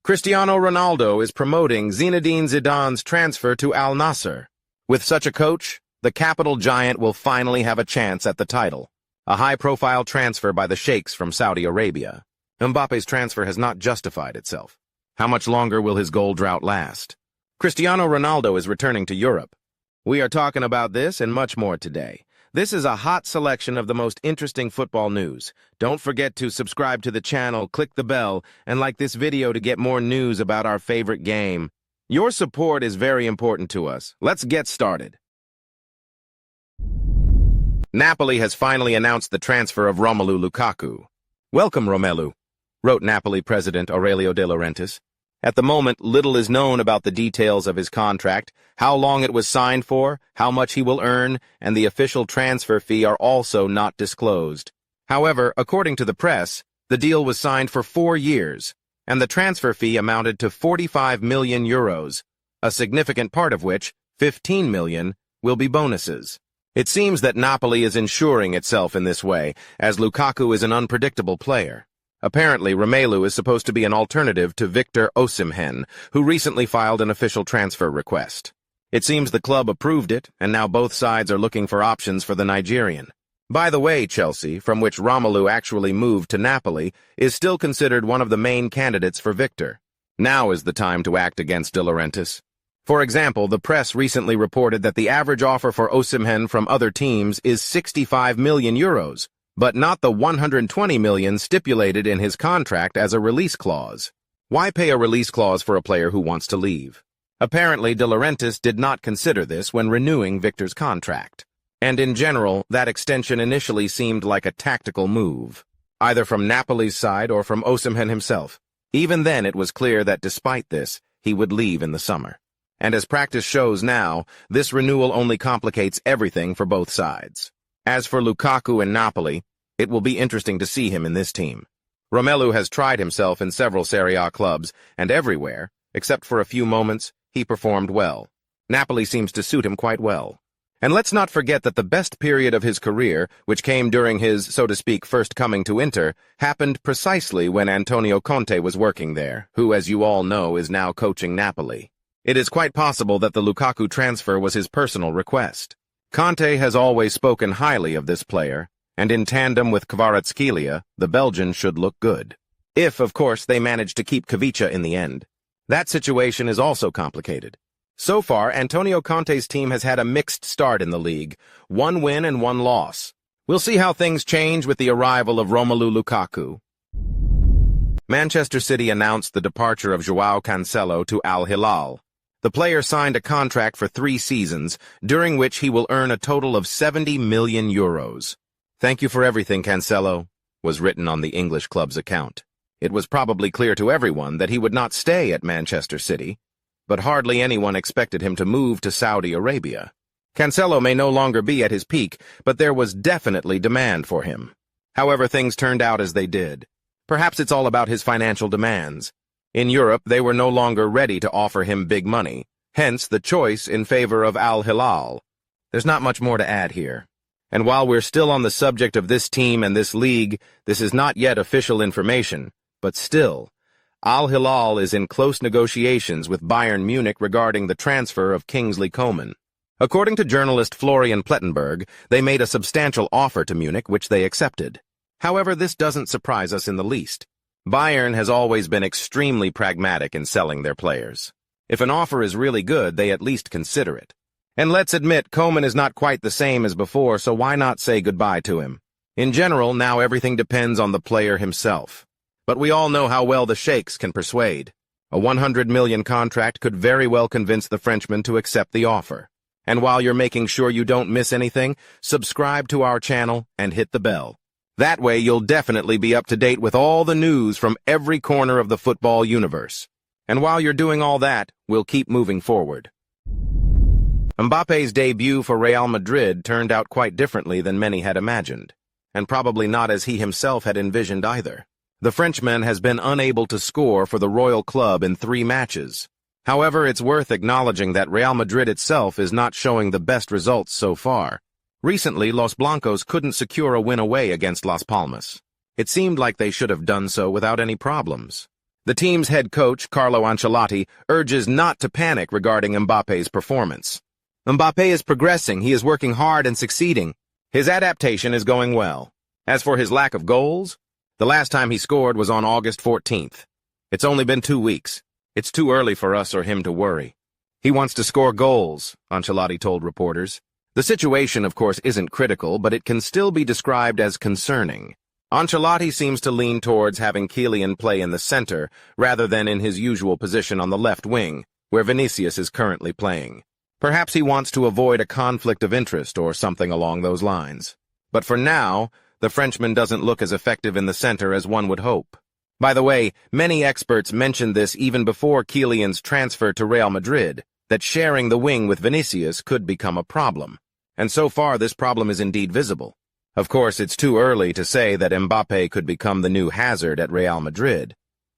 Cristiano Ronaldo is promoting Zinedine Zidane's transfer to Al-Nassr. With such a coach, the capital giant will finally have a chance at the title. A high-profile transfer by the sheikhs from Saudi Arabia. Mbappe's transfer has not justified itself. How much longer will his goal drought last? Cristiano Ronaldo is returning to Europe. We are talking about this and much more today. This is a hot selection of the most interesting football news. Don't forget to subscribe to the channel, click the bell, and like this video to get more news about our favorite game. Your support is very important to us. Let's get started. Napoli has finally announced the transfer of Romelu Lukaku. Welcome, Romelu, wrote Napoli president Aurelio De Laurentiis. At the moment, little is known about the details of his contract, how long it was signed for, how much he will earn, and the official transfer fee are also not disclosed. However, according to the press, the deal was signed for 4 years, and the transfer fee amounted to 45 million euros, a significant part of which, 15 million, will be bonuses. It seems that Napoli is insuring itself in this way, as Lukaku is an unpredictable player. Apparently, Romelu is supposed to be an alternative to Victor Osimhen, who recently filed an official transfer request. It seems the club approved it, and now both sides are looking for options for the Nigerian. By the way, Chelsea, from which Romelu actually moved to Napoli, is still considered one of the main candidates for Victor. Now is the time to act against De Laurentiis. For example, the press recently reported that the average offer for Osimhen from other teams is 65 million euros. But not the 120 million stipulated in his contract as a release clause. Why pay a release clause for a player who wants to leave? Apparently, De Laurentiis did not consider this when renewing Victor's contract. And in general, that extension initially seemed like a tactical move, either from Napoli's side or from Osimhen himself. Even then, it was clear that despite this, he would leave in the summer. And as practice shows now, this renewal only complicates everything for both sides. As for Lukaku and Napoli, it will be interesting to see him in this team. Romelu has tried himself in several SerieA clubs, and everywhere, except for a few moments, he performed well. Napoli seems to suit him quite well. And let's not forget that the best period of his career, which came during his, so to speak, first coming to Inter, happened precisely when Antonio Conte was working there, who, as you all know, is now coaching Napoli. It is quite possible that the Lukaku transfer was his personal request. Conte has always spoken highly of this player, and in tandem with Kvaratskhelia, the Belgian should look good. If, of course, they manage to keep Kvicha in the end. That situation is also complicated. So far, Antonio Conte's team has had a mixed start in the league, 1 win and 1 loss. We'll see how things change with the arrival of Romelu Lukaku. Manchester City announced the departure of João Cancelo to Al-Hilal. The player signed a contract for 3 seasons, during which he will earn a total of 70 million euros. "Thank you for everything, Cancelo," was written on the English club's account. It was probably clear to everyone that he would not stay at Manchester City, but hardly anyone expected him to move to Saudi Arabia. Cancelo may no longer be at his peak, but there was definitely demand for him. However, things turned out as they did. Perhaps it's all about his financial demands. In Europe, they were no longer ready to offer him big money, hence the choice in favor of Al-Hilal. There's not much more to add here. And while we're still on the subject of this team and this league, this is not yet official information, but still, Al-Hilal is in close negotiations with Bayern Munich regarding the transfer of Kingsley Coman. According to journalist Florian Plettenberg, they made a substantial offer to Munich, which they accepted. However, this doesn't surprise us in the least. Bayern has always been extremely pragmatic in selling their players. If an offer is really good, they at least consider it. And let's admit, Coman is not quite the same as before, so why not say goodbye to him? In general, now everything depends on the player himself. But we all know how well the sheikhs can persuade. A 100 million contract could very well convince the Frenchman to accept the offer. And while you're making sure you don't miss anything, subscribe to our channel and hit the bell. That way you'll definitely be up to date with all the news from every corner of the football universe. And while you're doing all that, we'll keep moving forward. Mbappe's debut for Real Madrid turned out quite differently than many had imagined, and probably not as he himself had envisioned either. The Frenchman has been unable to score for the Royal Club in 3 matches. However, it's worth acknowledging that Real Madrid itself is not showing the best results so far. Recently, Los Blancos couldn't secure a win away against Las Palmas. It seemed like they should have done so without any problems. The team's head coach, Carlo Ancelotti, urges not to panic regarding Mbappe's performance. Mbappe is progressing, he is working hard and succeeding. His adaptation is going well. As for his lack of goals, the last time he scored was on August 14th. It's only been 2 weeks. It's too early for us or him to worry. He wants to score goals, Ancelotti told reporters. The situation, of course, isn't critical, but it can still be described as concerning. Ancelotti seems to lean towards having Kylian play in the center, rather than in his usual position on the left wing, where Vinicius is currently playing. Perhaps he wants to avoid a conflict of interest or something along those lines. But for now, the Frenchman doesn't look as effective in the center as one would hope. By the way, many experts mentioned this even before Kylian's transfer to Real Madrid, that sharing the wing with Vinicius could become a problem. And so far this problem is indeed visible. Of course, it's too early to say that Mbappe could become the new Hazard at Real Madrid,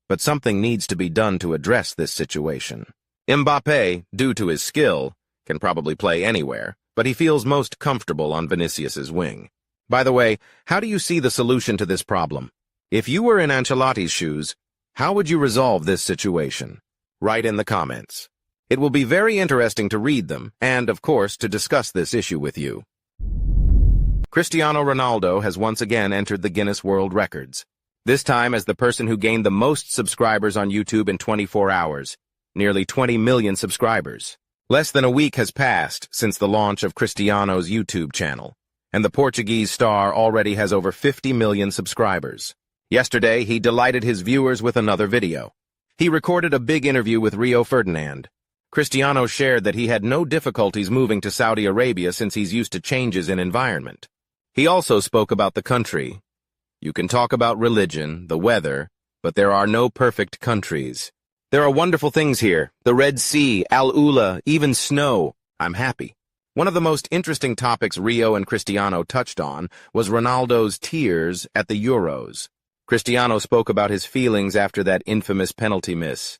but something needs to be done to address this situation. Mbappe, due to his skill, can probably play anywhere, but he feels most comfortable on Vinicius's wing. By the way, how do you see the solution to this problem? If you were in Ancelotti's shoes, how would you resolve this situation? Write in the comments. It will be very interesting to read them, and, of course, to discuss this issue with you. Cristiano Ronaldo has once again entered the Guinness World Records, this time as the person who gained the most subscribers on YouTube in 24 hours, nearly 20 million subscribers. Less than a week has passed since the launch of Cristiano's YouTube channel, and the Portuguese star already has over 50 million subscribers. Yesterday, he delighted his viewers with another video. He recorded a big interview with Rio Ferdinand. Cristiano shared that he had no difficulties moving to Saudi Arabia since he's used to changes in environment. He also spoke about the country. You can talk about religion, the weather, but there are no perfect countries. There are wonderful things here, the Red Sea, Al-Ula, even snow. I'm happy. One of the most interesting topics Rio and Cristiano touched on was Ronaldo's tears at the Euros. Cristiano spoke about his feelings after that infamous penalty miss.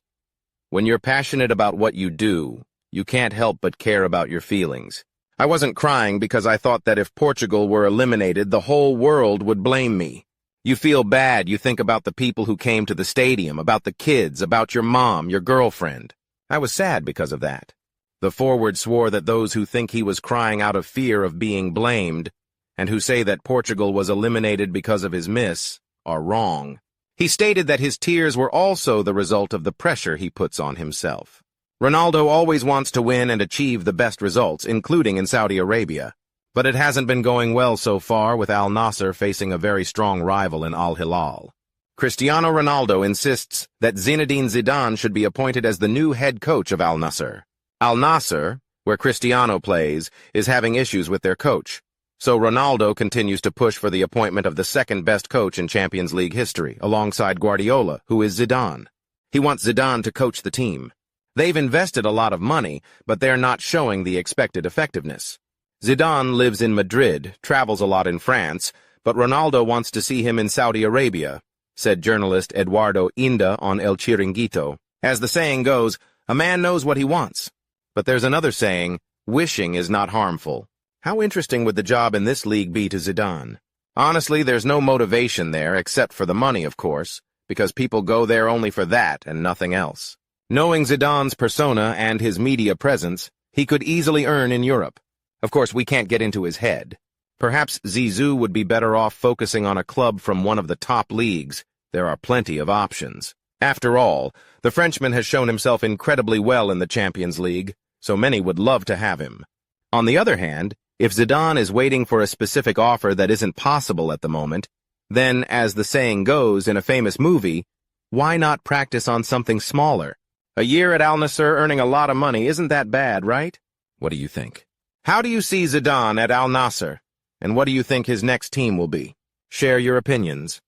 When you're passionate about what you do, you can't help but care about your feelings. I wasn't crying because I thought that if Portugal were eliminated, the whole world would blame me. You feel bad, you think about the people who came to the stadium, about the kids, about your mom, your girlfriend. I was sad because of that. The forward swore that those who think he was crying out of fear of being blamed, and who say that Portugal was eliminated because of his miss, are wrong. He stated that his tears were also the result of the pressure he puts on himself. Ronaldo always wants to win and achieve the best results, including in Saudi Arabia. But it hasn't been going well so far, with Al-Nassr facing a very strong rival in Al-Hilal. Cristiano Ronaldo insists that Zinedine Zidane should be appointed as the new head coach of Al-Nassr. Al-Nassr, where Cristiano plays, is having issues with their coach. So Ronaldo continues to push for the appointment of the second-best coach in Champions League history, alongside Guardiola, who is Zidane. He wants Zidane to coach the team. They've invested a lot of money, but they're not showing the expected effectiveness. Zidane lives in Madrid, travels a lot in France, but Ronaldo wants to see him in Saudi Arabia, said journalist Eduardo Inda on El Chiringuito. As the saying goes, a man knows what he wants. But there's another saying, wishing is not harmful. How interesting would the job in this league be to Zidane? Honestly, there's no motivation there, except for the money, of course, because people go there only for that and nothing else. Knowing Zidane's persona and his media presence, he could easily earn in Europe. Of course, we can't get into his head. Perhaps Zizou would be better off focusing on a club from one of the top leagues. There are plenty of options. After all, the Frenchman has shown himself incredibly well in the Champions League, so many would love to have him. On the other hand, if Zidane is waiting for a specific offer that isn't possible at the moment, then, as the saying goes in a famous movie, why not practice on something smaller? A year at Al-Nassr earning a lot of money isn't that bad, right? What do you think? How do you see Zidane at Al-Nassr? And what do you think his next team will be? Share your opinions.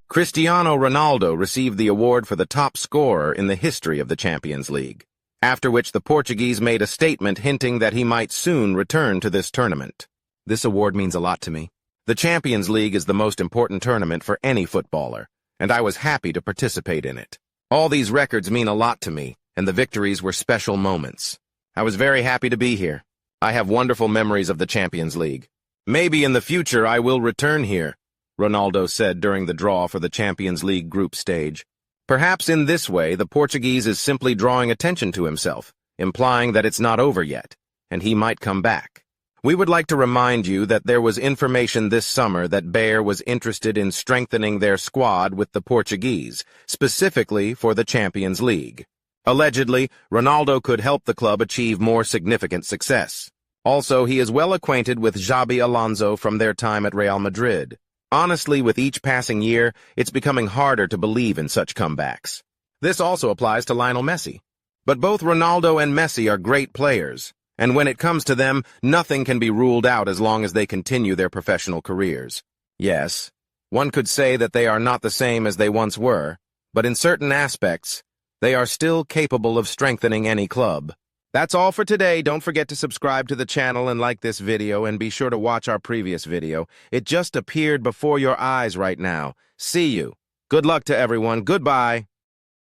Cristiano Ronaldo received the award for the top scorer in the history of the Champions League, after which the Portuguese made a statement hinting that he might soon return to this tournament. This award means a lot to me. The Champions League is the most important tournament for any footballer, and I was happy to participate in it. All these records mean a lot to me, and the victories were special moments. I was very happy to be here. I have wonderful memories of the Champions League. Maybe in the future I will return here, Ronaldo said during the draw for the Champions League group stage. Perhaps in this way, the Portuguese is simply drawing attention to himself, implying that it's not over yet, and he might come back. We would like to remind you that there was information this summer that Bayer was interested in strengthening their squad with the Portuguese, specifically for the Champions League. Allegedly, Ronaldo could help the club achieve more significant success. Also, he is well acquainted with Xabi Alonso from their time at Real Madrid. Honestly, with each passing year, it's becoming harder to believe in such comebacks. This also applies to Lionel Messi. But both Ronaldo and Messi are great players, and when it comes to them, nothing can be ruled out as long as they continue their professional careers. Yes, one could say that they are not the same as they once were, but in certain aspects, they are still capable of strengthening any club. That's all for today. Don't forget to subscribe to the channel and like this video, and be sure to watch our previous video. It just appeared before your eyes right now. See you. Good luck to everyone. Goodbye.